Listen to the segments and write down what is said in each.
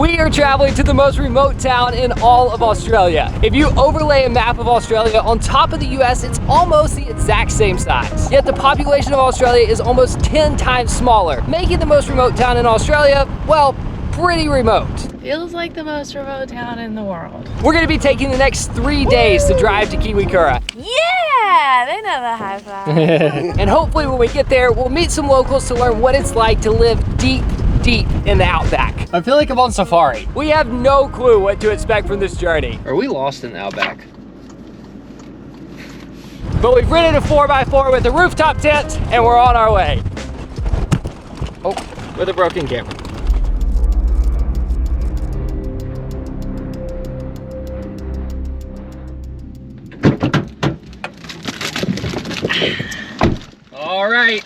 We are traveling to the most remote town in all of Australia. If you overlay a map of Australia on top of the US, it's almost the exact same size. Yet the population of Australia is almost 10 times smaller, making the most remote town in Australia, well, pretty remote. Feels like the most remote town in the world. We're gonna be taking the next 3 days to drive to Kiwikura. Yeah, they know the high five. And hopefully when we get there, we'll meet some locals to learn what it's like to live deep in the Outback. I feel like I'm on safari. We have no clue what to expect from this journey. Are we lost in the Outback? But we've rented a 4x4 with a rooftop tent and we're on our way. Oh, with a broken camera. All right,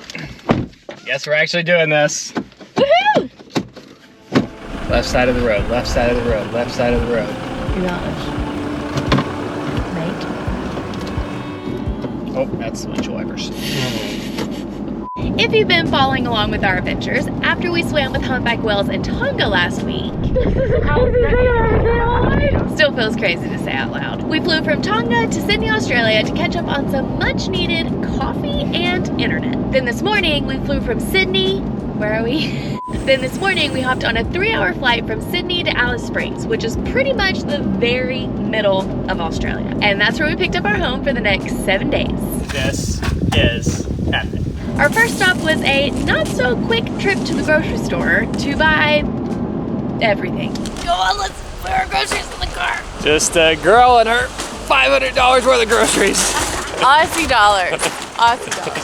guess we're actually doing this. Woohoo! Left side of the road, left side of the road, left side of the road. Gosh. Mate. Oh, that's the windshield wipers. If you've been following along with our adventures, after we swam with humpback whales in Tonga last week, still feels crazy to say out loud. We flew from Tonga to Sydney, Australia to catch up on some much needed coffee and internet. Then this morning we flew from Sydney, where are we? Then this morning we hopped on a 3-hour flight from Sydney to Alice Springs, which is pretty much the very middle of Australia. And that's where we picked up our home for the next 7 days. This is epic. Our first stop was a not so quick trip to the grocery store to buy everything. Go on, let's put our groceries in the car. Just a girl and her $500 worth of groceries. Aussie dollars. Aussie dollars.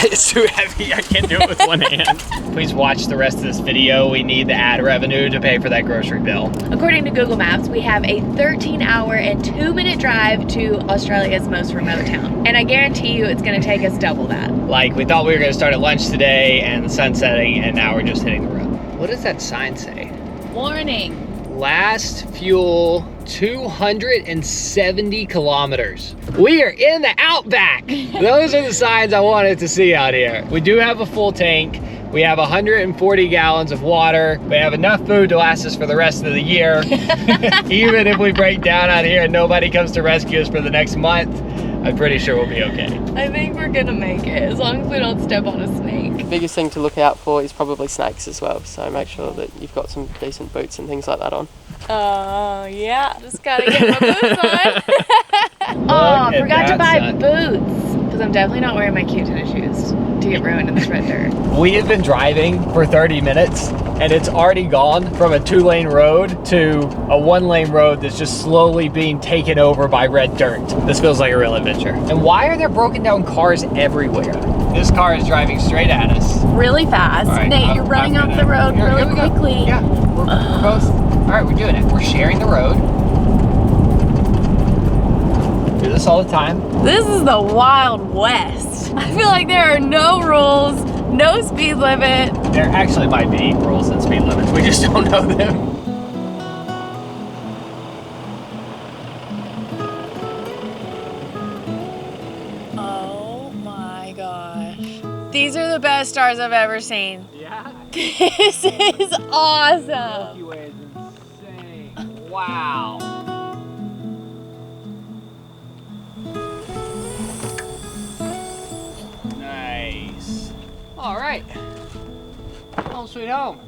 It's too heavy, I can't do it with one hand. Please watch the rest of this video. We need the ad revenue to pay for that grocery bill. According to Google Maps, we have a 13-hour and 2-minute drive to Australia's most remote town. And I guarantee you it's gonna take us double that. Like, we thought we were gonna start at lunch today and the sun's setting, and now we're just hitting the road. What does that sign say? Warning. Last fuel 270 kilometers. We are in the Outback. Those are the signs I wanted to see out here. We do have a full tank. We have 140 gallons of water. We have enough food to last us for the rest of the year. Even if we break down out here and nobody comes to rescue us for the next month, I'm pretty sure we'll be okay. I think we're gonna make it, as long as we don't step on a snake. The biggest thing to look out for is probably snakes as well, so make sure that you've got some decent boots and things like that on. Oh, yeah, just gotta get my boots on. Oh, I forgot to buy boots, because I'm definitely not wearing my cute tennis shoes to get ruined in this red dirt. We have been driving for 30 minutes and it's already gone from a 2-lane road to a 1-lane road that's just slowly being taken over by red dirt. This feels like a real adventure. And why are there broken down cars everywhere? This car is driving straight at us. Really fast. Right, Nate, you're running off the road really quickly. Yeah, we're both. All right, we're doing it. We're sharing the road. Do this all the time. This is the Wild West. I feel like there are no rules, no speed limit. There actually might be rules and speed limits. We just don't know them. Oh my gosh. These are the best stars I've ever seen. Yeah. This is awesome. Milky Way is insane. Wow. Nice. All right. Home sweet home.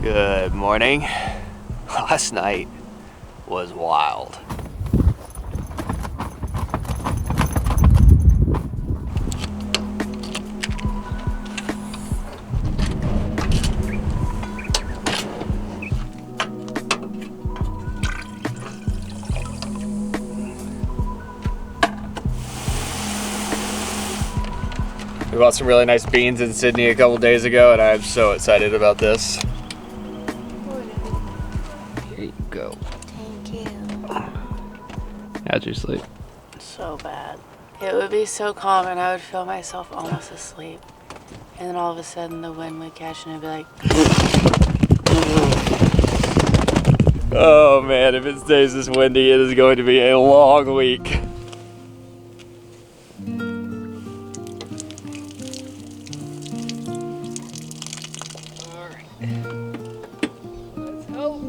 Good morning. Last night was wild. We bought some really nice beans in Sydney a couple days ago, and I'm so excited about this. Here you go. Thank you. How'd you sleep? So bad. It would be so calm and I would feel myself almost asleep. And then all of a sudden the wind would catch and I'd be like... Oh man, if it stays this windy, it is going to be a long week. All right. Let's hope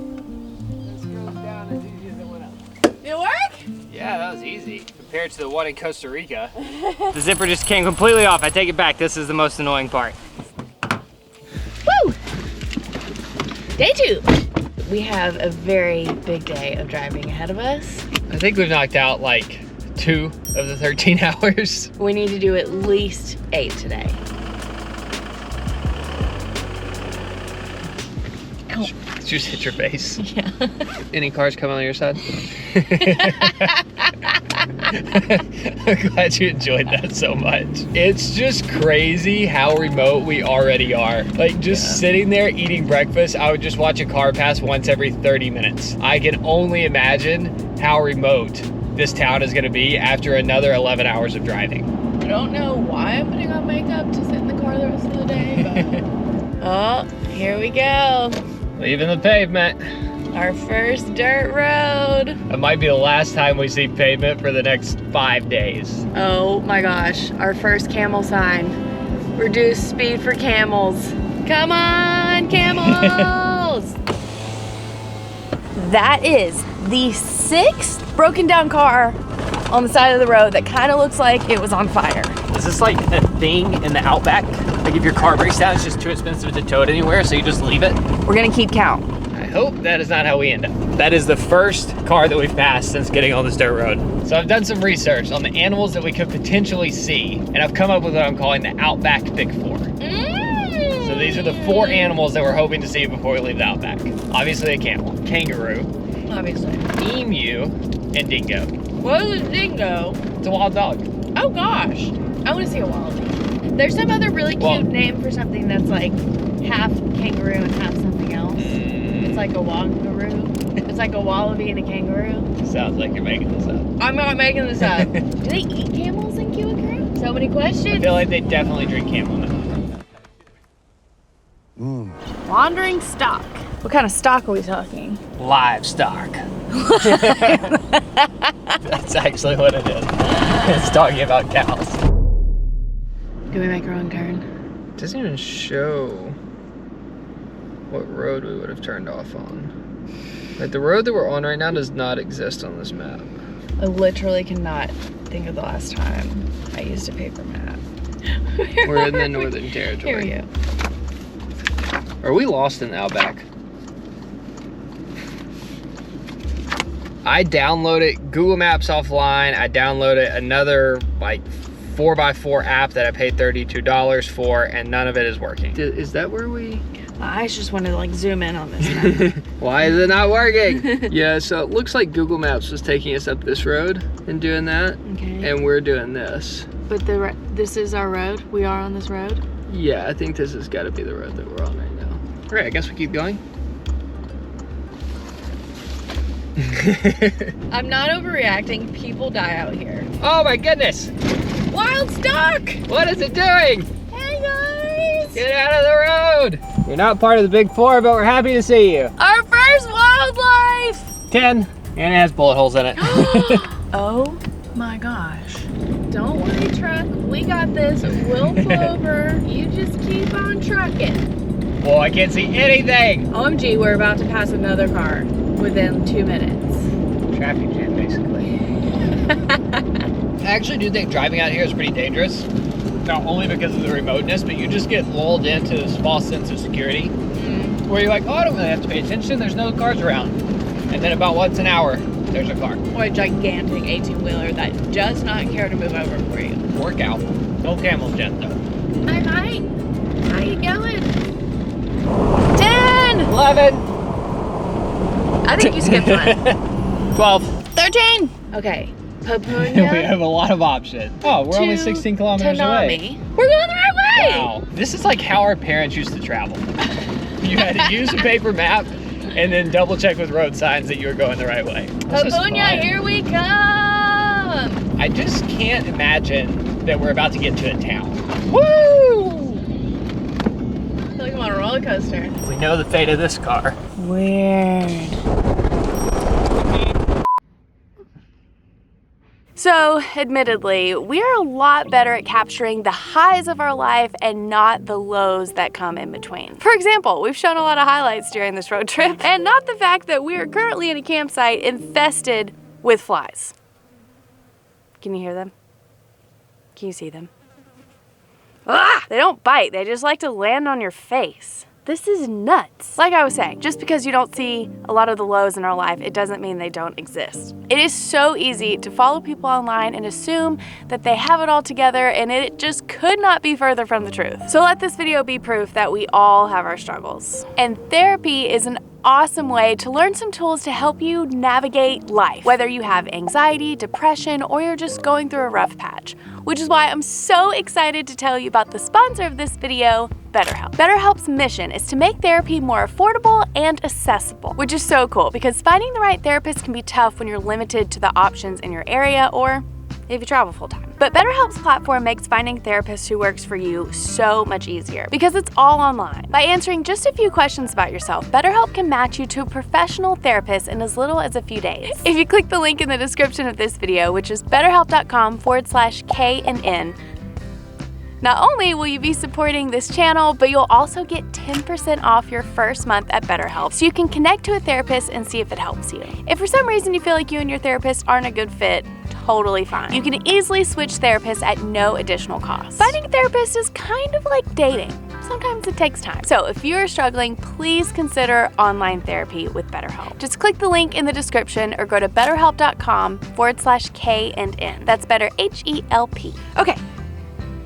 this goes down as easy as it went up. Did it work? Yeah, that was easy compared to the one in Costa Rica. The zipper just came completely off. I take it back. This is the most annoying part. Woo! Day 2. We have a very big day of driving ahead of us. I think we've knocked out like 2 of the 13 hours. We need to do at least 8 today. Ow. Just hit your face. Yeah. Any cars coming on your side? I'm glad you enjoyed that so much. It's just crazy how remote we already are. Like just sitting there eating breakfast, I would just watch a car pass once every 30 minutes. I can only imagine how remote this town is gonna be after another 11 hours of driving. I don't know why I'm putting on makeup to sit in the car the rest of the day, but... Oh, here we go. Leaving the pavement. Our first dirt road. It might be the last time we see pavement for the next 5 days. Oh my gosh, our first camel sign. Reduce speed for camels. Come on, camels! That is the 6th broken down car on the side of the road that kind of looks like it was on fire. Is this like a thing in the Outback? Like if your car breaks down, it's just too expensive to tow it anywhere, so you just leave it? We're gonna keep count. I hope that is not how we end up. That is the first car that we've passed since getting on this dirt road. So I've done some research on the animals that we could potentially see, and I've come up with what I'm calling the Outback Big Four. So these are the 4 animals that we're hoping to see before we leave the Outback. Obviously a camel, kangaroo, Obviously. emu, and dingo. What is a dingo? It's a wild dog. Oh gosh, I want to see a wallaby. There's some other really cute name for something that's like half kangaroo and half something else. It's like a wangaroo. It's like a wallaby and a kangaroo. Sounds like you're making this up. I'm not making this up. Do they eat camels in Kiwakuru? So many questions. I feel like they definitely drink camel milk. Wandering stock. What kind of stock are we talking? Livestock. That's actually what it is. It's talking about cows. Did we make a wrong turn? It doesn't even show what road we would have turned off on. Like the road that we're on right now does not exist on this map. I literally cannot think of the last time I used a paper map. We're in the Northern Territory. Here we go. Are we lost in the Outback? I downloaded Google Maps offline. I downloaded another like 4x4 app that I paid $32 for, and none of it is working. Is that where we? I just wanted to like zoom in on this map. Why is it not working? Yeah, so it looks like Google Maps was taking us up this road and doing that. Okay. And we're doing this. But this is our road? We are on this road? Yeah, I think this has got to be the road that we're on right now. All right, I guess we keep going. I'm not overreacting. People die out here. Oh my goodness! Wild stock! What is it doing? Hey guys! Get out of the road! You're not part of the Big Four, but we're happy to see you. Our first wildlife! 10, and it has bullet holes in it. Oh my gosh. Don't worry, truck. We got this. We'll pull over. You just keep on trucking. Whoa, I can't see anything! OMG, we're about to pass another car within 2 minutes. Traffic jam, basically. I actually do think driving out here is pretty dangerous. Not only because of the remoteness, but you just get lulled into this false sense of security. Where you're like, oh, I don't really have to pay attention. There's no cars around. And then about once an hour, there's a car. Or a gigantic 18-wheeler that does not care to move over for you. Workout. No camels yet, though. Hi. How you going? 10! 11. I think you skipped one. 12. 13! Okay. We Papunya. have a lot of options. Oh, we're only 16 kilometers away. Tanami. We're going the right way! Wow. This is like how our parents used to travel. You had to use a paper map and then double check with road signs that you were going the right way. This is Papunya, fun. here we come! I just can't imagine that we're about to get to a town. Woo! I feel like I'm on a roller coaster. We know the fate of this car. Weird. So, admittedly, we're a lot better at capturing the highs of our life and not the lows that come in between. For example, we've shown a lot of highlights during this road trip, and not the fact that we are currently in a campsite infested with flies. Can you hear them? Can you see them? Ah! They don't bite, they just like to land on your face. This is nuts. Like I was saying, just because you don't see a lot of the lows in our life, it doesn't mean they don't exist. It is so easy to follow people online and assume that they have it all together, and it just could not be further from the truth. So let this video be proof that we all have our struggles. And therapy is an awesome way to learn some tools to help you navigate life, whether you have anxiety, depression, or you're just going through a rough patch. Which is why I'm so excited to tell you about the sponsor of this video, BetterHelp. BetterHelp's mission is to make therapy more affordable and accessible, which is so cool because finding the right therapist can be tough when you're limited to the options in your area or if you travel full time. But BetterHelp's platform makes finding therapists who works for you so much easier because it's all online. By answering just a few questions about yourself, BetterHelp can match you to a professional therapist in as little as a few days. If you click the link in the description of this video, which is betterhelp.com/KNN, not only will you be supporting this channel, but you'll also get 10% off your first month at BetterHelp, so you can connect to a therapist and see if it helps you. If for some reason you feel like you and your therapist aren't a good fit, totally fine. You can easily switch therapists at no additional cost. Finding a therapist is kind of like dating. Sometimes it takes time. So if you're struggling, please consider online therapy with BetterHelp. Just click the link in the description or go to betterhelp.com/KNN. That's better HELP. Okay,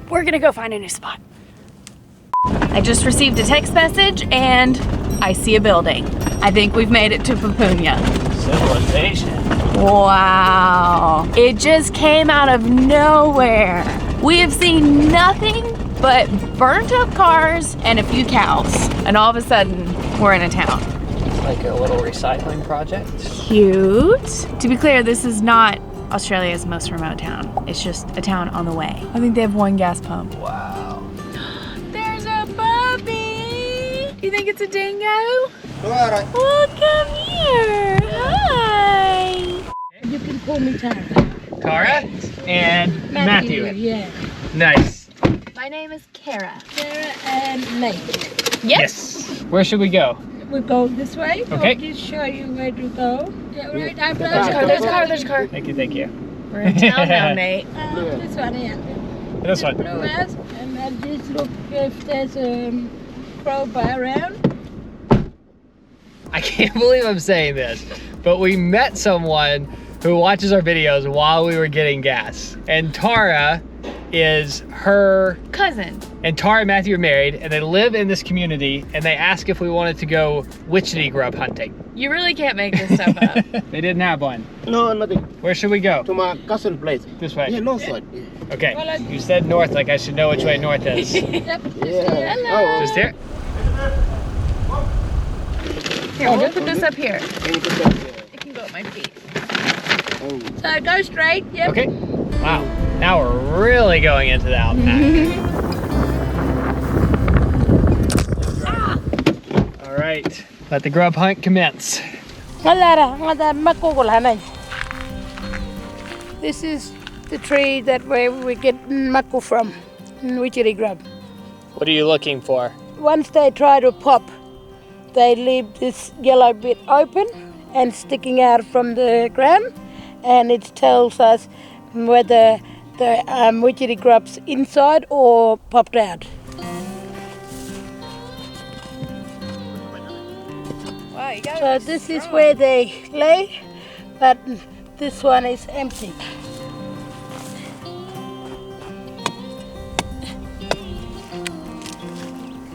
we're gonna go find a new spot. I just received a text message and I see a building. I think we've made it to Papunya. Civilization. Wow, it just came out of nowhere. We have seen nothing but burnt up cars and a few cows. And all of a sudden, we're in a town. It's like a little recycling project. Cute. To be clear, this is not Australia's most remote town. It's just a town on the way. I think they have one gas pump. Wow. There's a puppy. Do you think it's a dingo? Alright. Oh, come here. Hi. You can call me Tara. Tara and Matthew. Yeah. Nice. My name is Kara. Tara and Nate. Yes. Where should we go? We go this way. Okay. I'll just show you where to go. Yeah, right. There's a car. Thank you. We're in town now, Nate. This one, yeah. This one. Blue house. And I'll just look if there's a crowbar around. I can't believe I'm saying this, but we met someone who watches our videos while we were getting gas. And Tara is her Cousin. And Tara and Matthew are married, and they live in this community, and they asked if we wanted to go witchetty grub hunting. You really can't make this stuff up. They didn't have one. No, nothing. Where should we go? To my cousin place. This way? Yeah, no side. Okay, you said north, like I should know which way north is. Yep. Yeah. Hello. Just here? Here, we'll put this up here. Can you put that there? It can go at my feet. Oh. So go straight. Yep. Okay. Wow, now we're really going into the Outback. All right, let the grub hunt commence. This is the tree that where we get mako from, witchetty grub. What are you looking for? Once they try to pop, they leave this yellow bit open and sticking out from the ground, and it tells us whether the witchetty grub's inside or popped out. Wow, you got So this is where they lay, but this one is empty.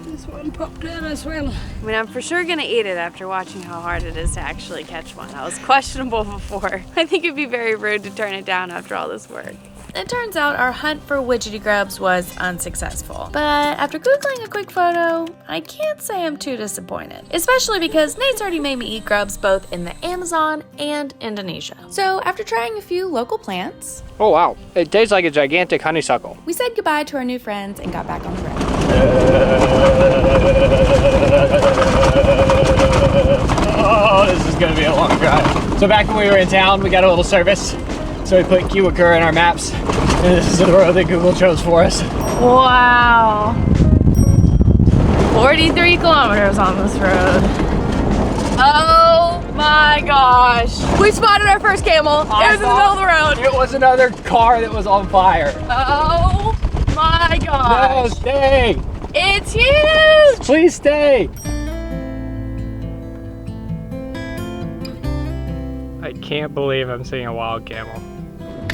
This one popped out as well. I mean, I'm for sure gonna eat it after watching how hard it is to actually catch one. That was questionable before. I think it'd be very rude to turn it down after all this work. It turns out our hunt for witchetty grubs was unsuccessful. But after Googling a quick photo, I can't say I'm too disappointed. Especially because Nate's already made me eat grubs both in the Amazon and Indonesia. So after trying a few local plants, Oh wow, it tastes like a gigantic honeysuckle. we said goodbye to our new friends and got back on the road. Oh, this is gonna be a long drive. So back when we were in town, we got a little service. So we put Kiwakura in our maps, and this is the road that Google chose for us. Wow. 43 kilometers on this road. Oh my gosh. We spotted our first camel. It was in the middle of the road. It was another car that was on fire. Oh my gosh. No, stay. It's huge. Please stay. I can't believe I'm seeing a wild camel.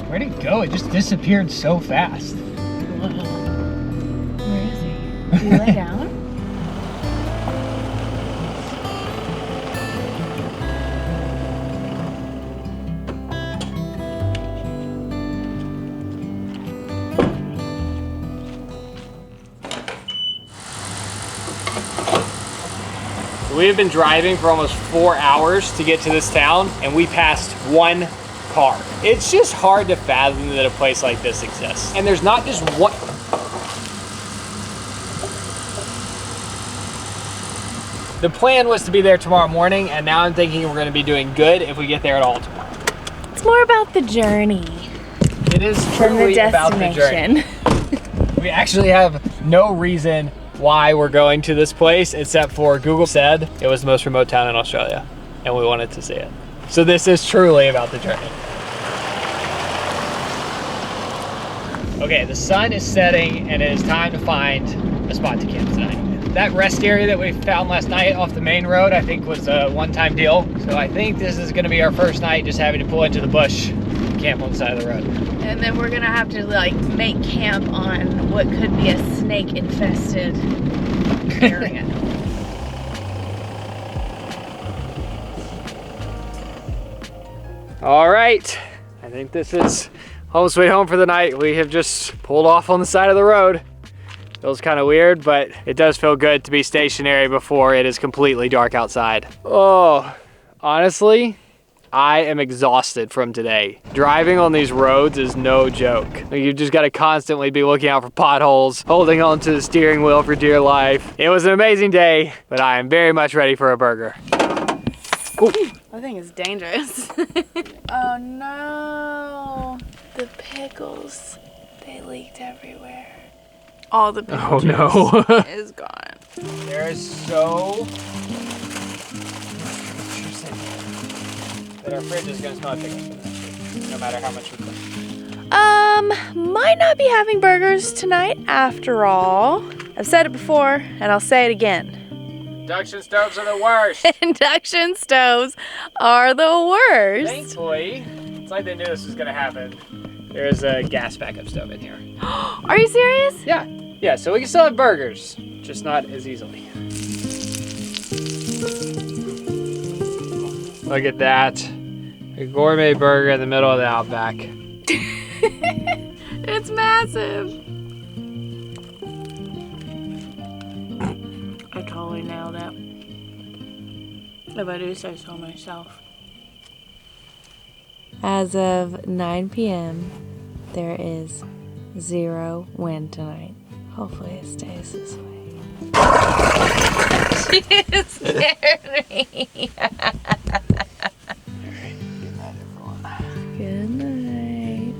Where'd it go? It just disappeared so fast. Where is he? Did he lay down? We have been driving for almost 4 hours to get to this town, and we passed one car. It's just hard to fathom that a place like this exists. And there's not just one. The plan was to be there tomorrow morning, and now I'm thinking we're gonna be doing good if we get there at all tomorrow. It's more about the journey It is than the truly about the journey. destination. We actually have no reason why we're going to this place, except for Google said it was the most remote town in Australia, and we wanted to see it. So this is truly about the journey. Okay, the sun is setting, and it is time to find a spot to camp tonight. That rest area that we found last night off the main road, I think was a one-time deal. So I think this is gonna be our first night just having to pull into the bush and camp on the side of the road. And then we're gonna have to like make camp on what could be a snake infested area. All right, I think this is home sweet home for the night. We have just pulled off on the side of the road. Feels kind of weird, but it does feel good to be stationary before it is completely dark outside. Oh, honestly, I am exhausted from today. Driving on these roads is no joke. You just gotta constantly be looking out for potholes, holding on to the steering wheel for dear life. It was an amazing day, but I am very much ready for a burger. Ooh. I think it's dangerous. Oh no. The pickles, they leaked everywhere. All the pickle juice is gone. There is so that our fridge is gonna smell like pickles for the next week, no matter how much we cook. Might not be having burgers tonight after all. I've said it before and I'll say it again. Induction stoves are the worst. Induction stoves are the worst. Thankfully, it's like they knew this was gonna happen. There's a gas backup stove in here. Are you serious? Yeah, so we can still have burgers, just not as easily. Look at that. A gourmet burger in the middle of the Outback. It's massive. I totally nailed it. If I do say so myself. As of 9 p.m., there is 0 wind tonight. Hopefully it stays this way. She scared me. Good night.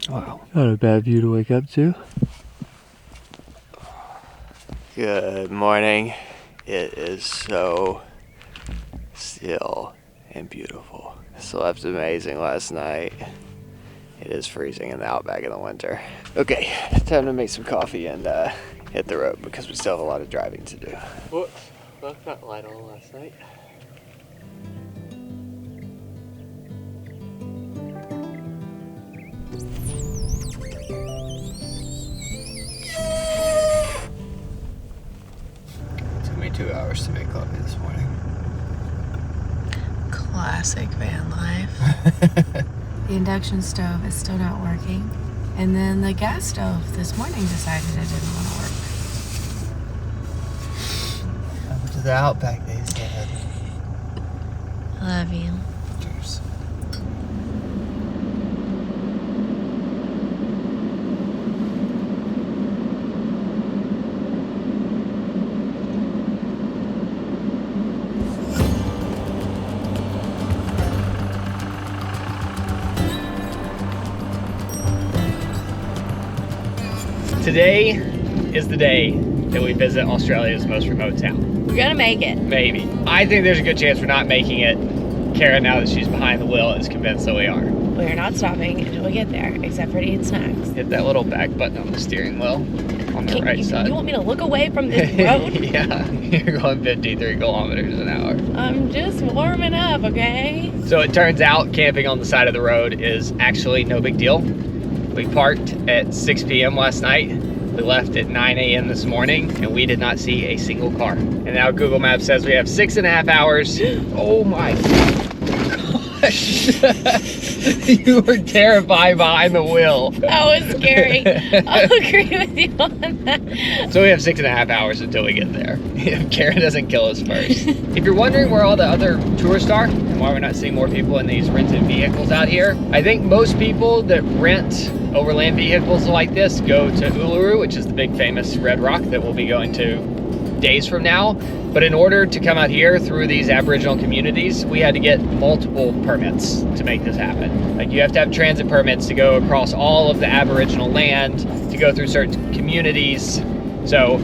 Wow. Not a bad view to wake up to. Good morning. It is so still and beautiful. Slept amazing last night. It is freezing in the Outback in the winter. Okay, time to make some coffee and hit the road because we still have a lot of driving to do. Whoops, left that light on last night. Took me 2 hours to make coffee this morning. Classic van life. The induction stove is still not working. And then the gas stove this morning decided it didn't want to work. Welcome to the Outback, they said. Love you. Cheers. Today is the day that we visit Australia's most remote town. We're gonna make it. Maybe. I think there's a good chance we're not making it. Kara, now that she's behind the wheel, is convinced that we are. We're not stopping until we get there, except for to eat snacks. Hit that little back button on the steering wheel on the right side. You want me to look away from this road? Yeah, you're going 53 kilometers an hour. I'm just warming up, okay? So it turns out camping on the side of the road is actually no big deal. We parked at 6 p.m. last night. We left at 9 a.m. this morning, and we did not see a single car. And now Google Maps says we have 6.5 hours. Oh my gosh. You were terrified behind the wheel. That was scary. I'll agree with you on that. So we have 6.5 hours until we get there. If Karen doesn't kill us first. If you're wondering where all the other tourists are and why we're not seeing more people in these rented vehicles out here, I think most people that rent overland vehicles like this go to Uluru, which is the big famous red rock that we'll be going to days from now. But in order to come out here through these Aboriginal communities, we had to get multiple permits to make this happen. Like, you have to have transit permits to go across all of the Aboriginal land, to go through certain communities. So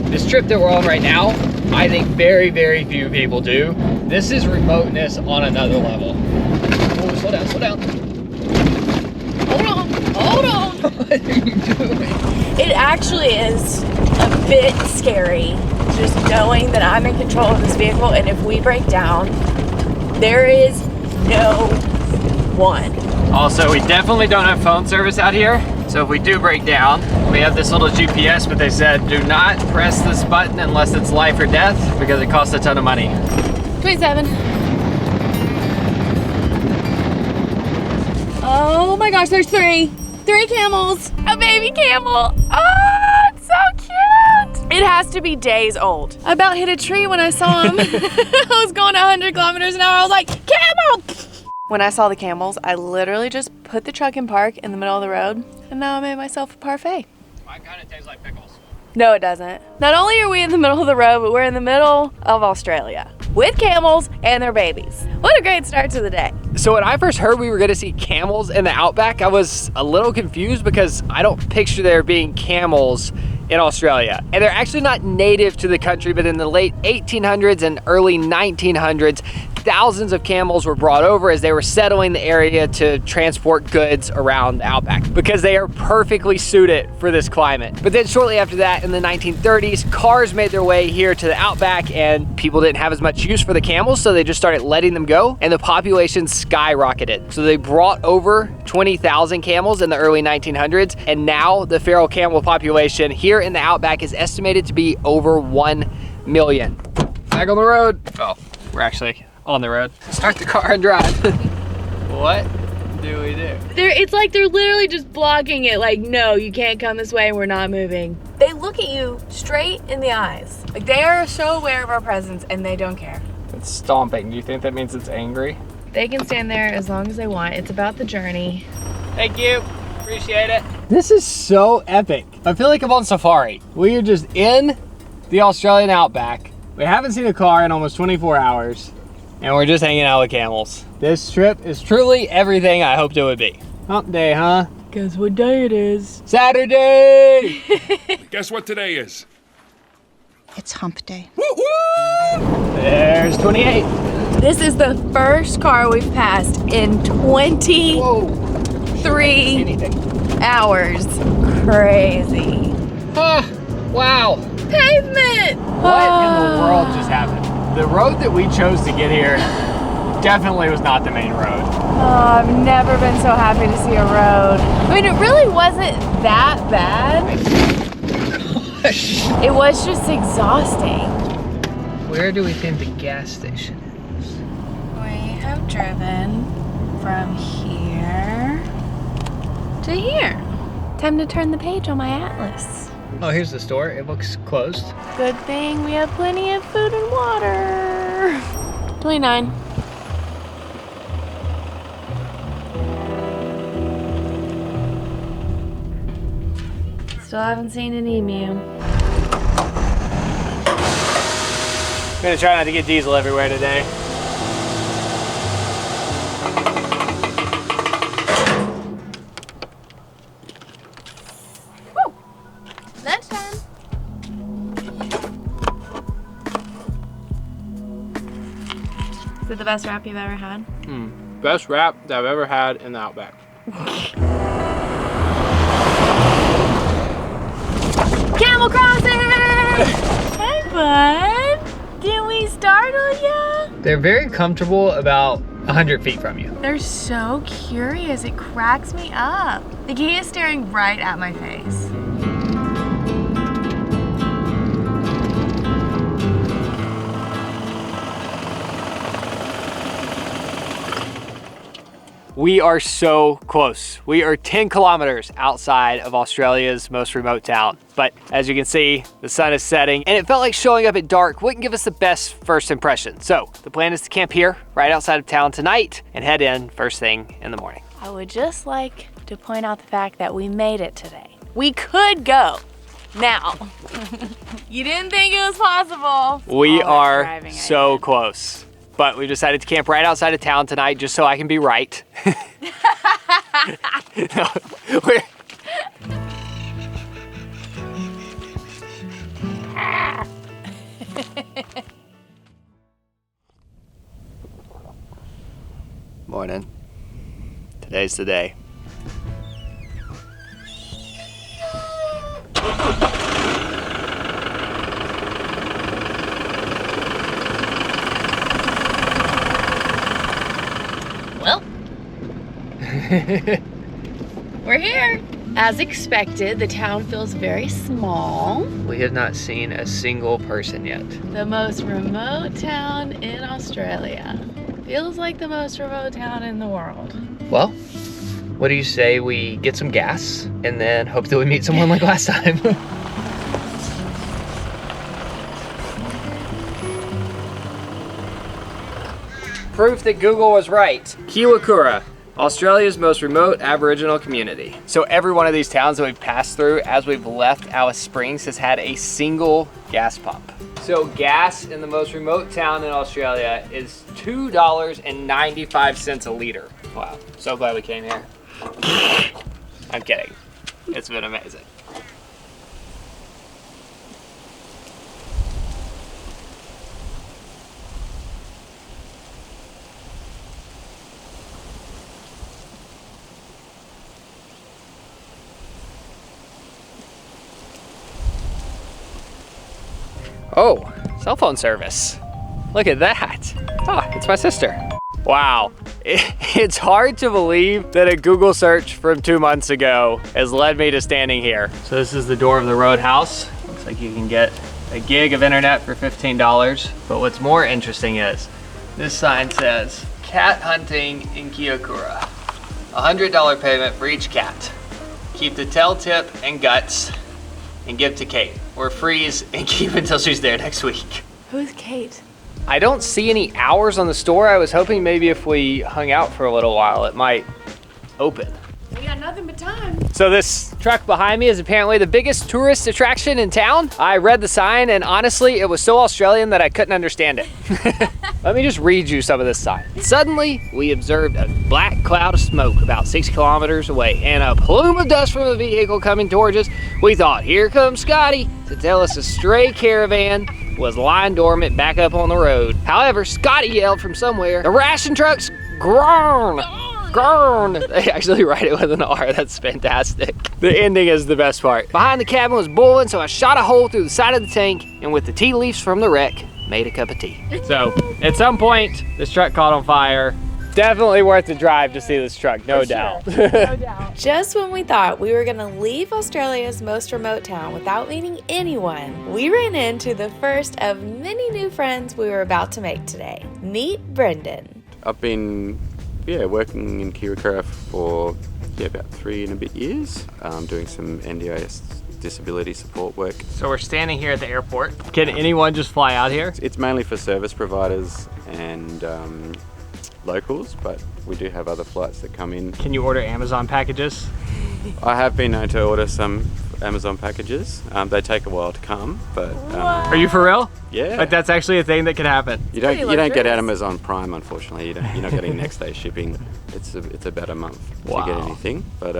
this trip that we're on right now, I think very, very few people do. This is remoteness on another level. Oh, slow down, slow down. Hold on, hold on. What are you doing? It actually is a bit scary just knowing that I'm in control of this vehicle, and if we break down, there is no one. Also, we definitely don't have phone service out here. So if we do break down, we have this little GPS, but they said do not press this button unless it's life or death because it costs a ton of money. 27. Oh my gosh, there's three camels, a baby camel. Oh, it's so cute. It has to be days old. I about hit a tree when I saw him. I was going 100 kilometers an hour. I was like, camel! When I saw the camels, I literally just put the truck in park in the middle of the road, and now I made myself a parfait. Mine kind of tastes like pickles. No, it doesn't. Not only are we in the middle of the road, but we're in the middle of Australia with camels and their babies. What a great start to the day. So when I first heard we were gonna see camels in the Outback, I was a little confused because I don't picture there being camels in Australia. And they're actually not native to the country, but in the late 1800s and early 1900s, thousands of camels were brought over as they were settling the area to transport goods around the Outback because they are perfectly suited for this climate. But then shortly after that, in the 1930s, cars made their way here to the Outback and people didn't have as much use for the camels, so they just started letting them go and the population skyrocketed. So they brought over 20,000 camels in the early 1900s, and now the feral camel population here in the Outback is estimated to be over 1 million. Back on the road. Oh, we're actually on the road. Start the car and drive. What do we do? It's like they're literally just blocking it. Like, no, you can't come this way and we're not moving. They look at you straight in the eyes. Like, they are so aware of our presence and they don't care. It's stomping. Do you think that means it's angry? They can stand there as long as they want. It's about the journey. Thank you. Appreciate it. This is so epic. I feel like I'm on safari. We are just in the Australian Outback. We haven't seen a car in almost 24 hours. And we're just hanging out with camels. This trip is truly everything I hoped it would be. Hump day, huh? Guess what day it is? Saturday! Guess what today is? It's hump day. There's 28. This is the first car we've passed in 23 hours. Crazy. Ah, wow. Pavement! What in the world just happened? The road that we chose to get here definitely was not the main road. Oh, I've never been so happy to see a road. I mean, it really wasn't that bad. It was just exhausting. Where do we think the gas station is? We have driven from here to here. Time to turn the page on my atlas. Oh, here's the store. It looks closed. Good thing we have plenty of food and water. 29. Still haven't seen an emu. I'm gonna try not to get diesel everywhere today. it the best wrap you've ever had? Best wrap that I've ever had in the Outback. Camel crossing! Hey, bud. Did we startle ya? They're very comfortable about 100 feet from you. They're so curious. It cracks me up. The key is staring right at my face. We are so close. We are 10 kilometers outside of Australia's most remote town. But as you can see, the sun is setting and it felt like showing up at dark wouldn't give us the best first impression. So the plan is to camp here right outside of town tonight and head in first thing in the morning. I would just like to point out the fact that we made it today. We could go now. You didn't think it was possible. We All that are driving I so did. close. But we decided to camp right outside of town tonight just so I can be right. No, we're... Morning. Today's the day. Well, we're here. As expected, the town feels very small. We have not seen a single person yet. The most remote town in Australia. Feels like the most remote town in the world. Well, what do you say we get some gas and then hope that we meet someone like last time? Proof that Google was right. Kiwakura, Australia's most remote Aboriginal community. So every one of these towns that we've passed through as we've left Alice Springs has had a single gas pump. So gas in the most remote town in Australia is $2.95 a liter. Wow, so glad we came here. I'm kidding. It's been amazing. Oh, cell phone service. Look at that. Oh, it's my sister. Wow. It's hard to believe that a Google search from 2 months ago has led me to standing here. So this is the door of the Roadhouse. Looks like you can get a gig of internet for $15. But what's more interesting is this sign says cat hunting in Kiwakura. $100 payment for each cat. Keep the tail tip and guts and give to Kate, or freeze and keep until she's there next week. Who's Kate? I don't see any hours on the store. I was hoping maybe if we hung out for a little while, it might open. We got nothing but time. So this truck behind me is apparently the biggest tourist attraction in town. I read the sign and honestly, it was so Australian that I couldn't understand it. Let me just read you some of this sign. Suddenly, we observed a black cloud of smoke about 6 kilometers away and a plume of dust from a vehicle coming towards us. We thought, here comes Scotty to tell us a stray caravan was lying dormant back up on the road. However, Scotty yelled from somewhere, the ration truck's gone. Gone. They actually write it with an R. That's fantastic. The ending is the best part. Behind the cabin was boiling, so I shot a hole through the side of the tank and with the tea leaves from the wreck, made a cup of tea. So at some point, this truck caught on fire. Definitely worth the drive to see this truck, no doubt. No doubt. Just when we thought we were gonna leave Australia's most remote town without meeting anyone, we ran into the first of many new friends we were about to make today. Meet Brendan. I've been working in Kiwakura for about 3 and a bit years, doing some NDIS disability support work. So we're standing here at the airport. Can anyone just fly out here? It's mainly for service providers and locals, but we do have other flights that come in. Can you order Amazon packages? I have been known to order some Amazon packages. They take a while to come, but Are you for real? yeah. Like that's actually a thing that can happen. You don't get Amazon Prime, unfortunately. You're not getting next day shipping. It's about a month to get anything. But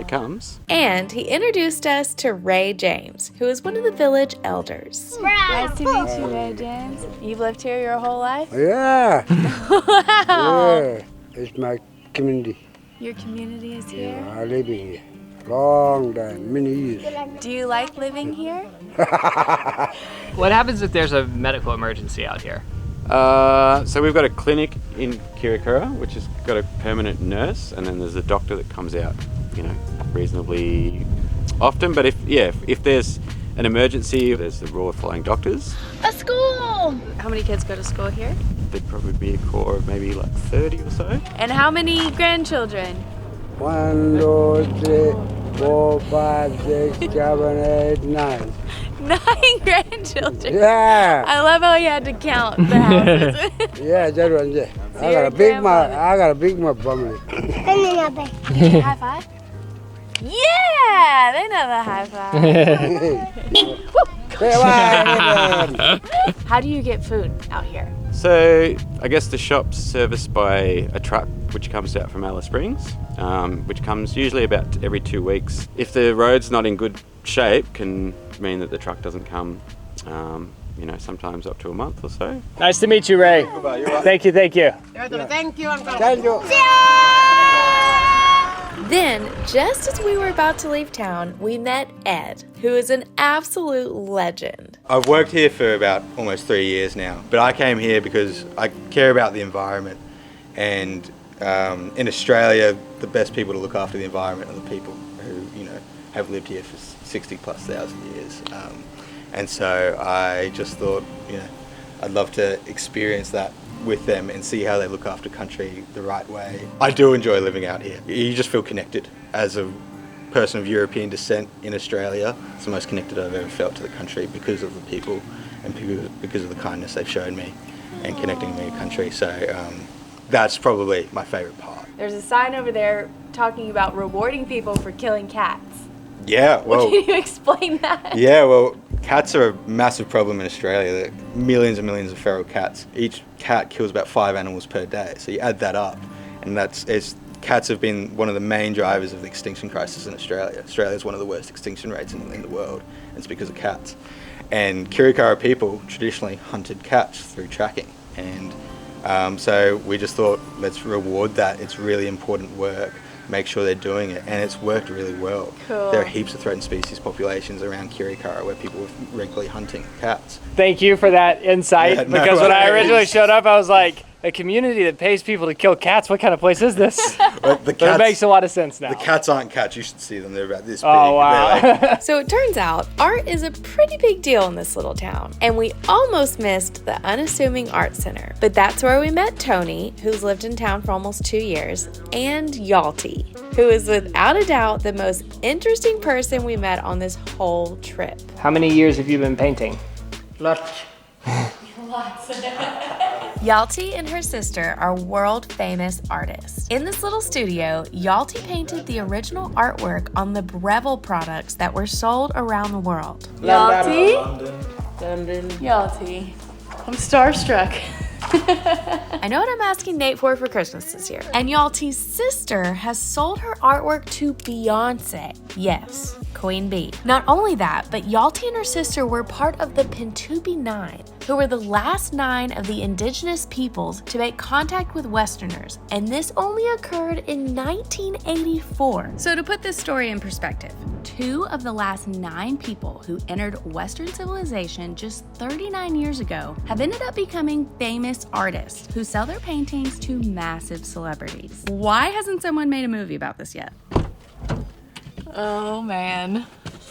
it comes. And he introduced us to Ray James, who is one of the village elders. Nice to meet you, Ray James. You've lived here your whole life? Yeah. Wow. Yeah. It's my community. Your community is here? I live in here. Long time, many years. Do you like living here? What happens if there's a medical emergency out here? So we've got a clinic in Kirakura, which has got a permanent nurse, and then there's a doctor that comes out, you know, reasonably often. But if there's an emergency, there's the Royal Flying Doctors. A school! How many kids go to school here? There'd probably be a core of maybe like 30 or so. And how many grandchildren? 1, 2, 3, 4, 5, 6, 7, 8, 9. 9 grandchildren. Yeah. I love how you had to count the houses. Yeah, that one. Yeah. So I you're got a big my family. High five? Yeah, they know the high five. How do you get food out here? So I guess the shop's serviced by a truck which comes out from Alice Springs, which comes usually about every 2 weeks. If the road's not in good shape, can mean that the truck doesn't come, you know, sometimes up to a month or so. Nice to meet you, Ray. Thank you, thank you. Thank you, Uncle. Thank you. Then, just as we were about to leave town, we met Ed, who is an absolute legend. I've worked here for about almost 3 years now, but I came here because I care about the environment, and in Australia, the best people to look after the environment are the people who, you know, have lived here for 60,000+ years. And so I just thought, you know, I'd love to experience that with them and see how they look after country the right way. I do enjoy living out here. You just feel connected. As a person of European descent in Australia, it's the most connected I've ever felt to the country because of the people and because of the kindness they've shown me and connecting me to country. So that's probably my favourite part. There's a sign over there talking about rewarding people for killing cats. Yeah, well... Can you explain that? Yeah, well, cats are a massive problem in Australia. There are millions and millions of feral cats. Each cat kills about 5 animals per day. So you add that up, and cats have been one of the main drivers of the extinction crisis in Australia. Australia is one of the worst extinction rates in the world, and it's because of cats. And Kirakura people traditionally hunted cats through tracking. And so we just thought, let's reward that. It's really important work. Make sure they're doing it, and it's worked really well. Cool. There are heaps of threatened species populations around Kirakura where people are regularly hunting cats. Thank you for that insight, Yeah, no because when I worries. originally showed up, I was like, a community that pays people to kill cats, what kind of place is this? But it makes a lot of sense now. The cats aren't cats. You should see them. They're about this big. Oh, wow. So it turns out art is a pretty big deal in this little town, and we almost missed the unassuming art center. But that's where we met Tony, who's lived in town for almost 2 years, and Yalti, who is without a doubt the most interesting person we met on this whole trip. How many years have you been painting? Lots. Yalti and her sister are world-famous artists. In this little studio, Yalti painted the original artwork on the Breville products that were sold around the world. Yalti? London. Yalti. I'm starstruck. I know what I'm asking Nate for Christmas this year. And Yalti's sister has sold her artwork to Beyonce. Yes, Queen Bee. Not only that, but Yalti and her sister were part of the Pintupi 9, who were the last 9 of the indigenous peoples to make contact with Westerners, and this only occurred in 1984. So to put this story in perspective, 2 of the last 9 people who entered Western civilization just 39 years ago have ended up becoming famous artists who sell their paintings to massive celebrities. Why hasn't someone made a movie about this yet? Oh man,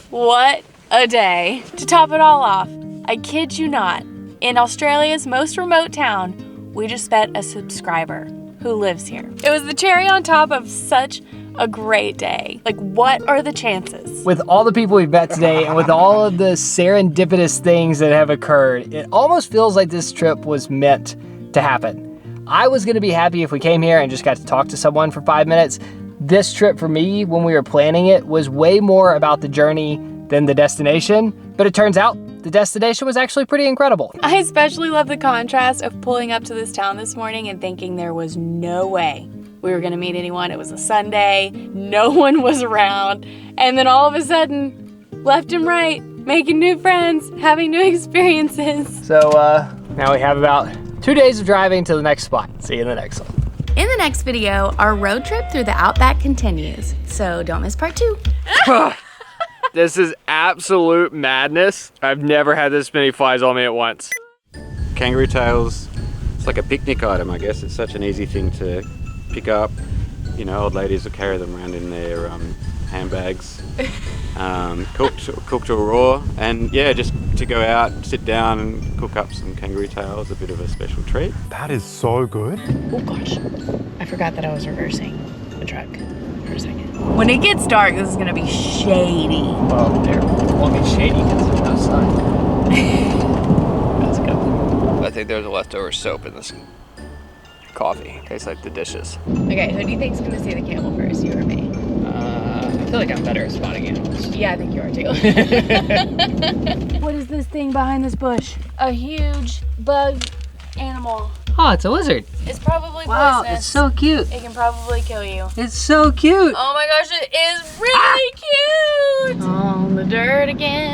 what a day. To top it all off, I kid you not, in Australia's most remote town, we just met a subscriber who lives here. It was the cherry on top of such a great day. Like, what are the chances? With all the people we've met today and with all of the serendipitous things that have occurred, it almost feels like this trip was meant to happen. I was gonna be happy if we came here and just got to talk to someone for 5 minutes. This trip for me, when we were planning it, was way more about the journey than the destination, but it turns out the destination was actually pretty incredible. I especially love the contrast of pulling up to this town this morning and thinking there was no way we were gonna meet anyone. It was a Sunday, no one was around. And then all of a sudden, left and right, making new friends, having new experiences. So now we have about 2 days of driving to the next spot. See you in the next one. In the next video, our road trip through the Outback continues, so don't miss part 2. This is absolute madness. I've never had this many flies on me at once. Kangaroo tails, it's like a picnic item, I guess. It's such an easy thing to pick up. You know, old ladies will carry them around in their handbags, cooked or raw. And yeah, just to go out, sit down and cook up some kangaroo tails, a bit of a special treat. That is so good. Oh gosh, I forgot that I was reversing the truck for a second. When it gets dark, this is gonna be shady. Oh, there. It won't be shady because it's outside. Let's go. I think there's a leftover soap in this coffee. Tastes like the dishes. Okay, who do you think's gonna see the camel first, you or me? I feel like I'm better at spotting animals. Yeah, I think you are too. What is this thing behind this bush? A huge bug animal. Oh, it's a lizard. It's probably Wow, poisonous. it's so cute. It can probably kill you. It's so cute. Oh my gosh, it is really cute! On the dirt again.